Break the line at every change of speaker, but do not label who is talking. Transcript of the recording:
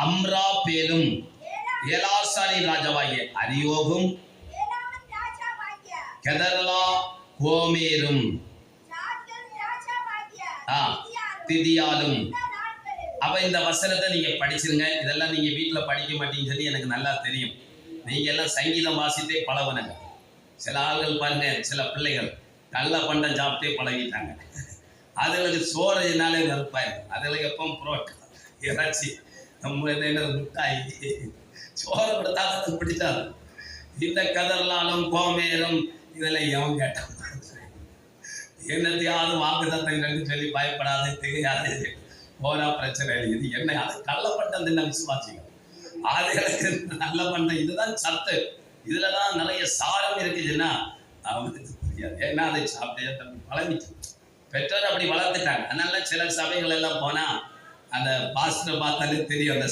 அம்ராபேலும் ஏலாசாரின் ராஜாவாகிய அரியோகும் கெதர்லா கோமேரும் திதியாலும். அப்ப இந்த வசனத்தை நீங்க படிச்சிருங்க. இதெல்லாம் நீங்க வீட்டுல படிக்க மாட்டீங்கன்னு சொல்லி எனக்கு நல்லா தெரியும். நீங்க எல்லாம் சங்கீதம் வாசித்தே பழகுனங்க. சில ஆள்கள் பாருங்க, சில பிள்ளைகள் நல்ல பண்டம் சாப்பிட்டே பழகிட்டாங்க. அதுகளுக்கு சோறுனாலே வெறுப்பாயிருக்கும். அதுகளுக்கு எப்பவும் புரோட்டா இறைச்சி நம்ம முட்டாய் சோறு கொடுத்தா பிடிச்சாது. இந்த கதர்லாலும் கோமேரும் இதெல்லாம் எவன் கேட்டான்? என்னத்தையாவது வாக்குதத்தங்கள்னு சொல்லி பயப்படாது, தெரியாது, போனா பிரச்சனை இல்லை. இது என்ன? அது கள்ள பண்டம் தின்ன விசுவாசிகள். ஆளுகளுக்கு நல்ல பண்டம் இதுதான் சத்து. இதுலதான் நிறைய சாரம் இருக்குதுன்னா அவனுக்கு தெரியாது. ஏன்னா அதை சாப்பிட்டே தம்பி பழகிச்சு. பெற்றோர் அப்படி வளர்த்துட்டாங்க. அதனால சில சபைகள் எல்லாம் போனா அந்த பாஸ்டரை பார்த்தாலே தெரியும் அந்த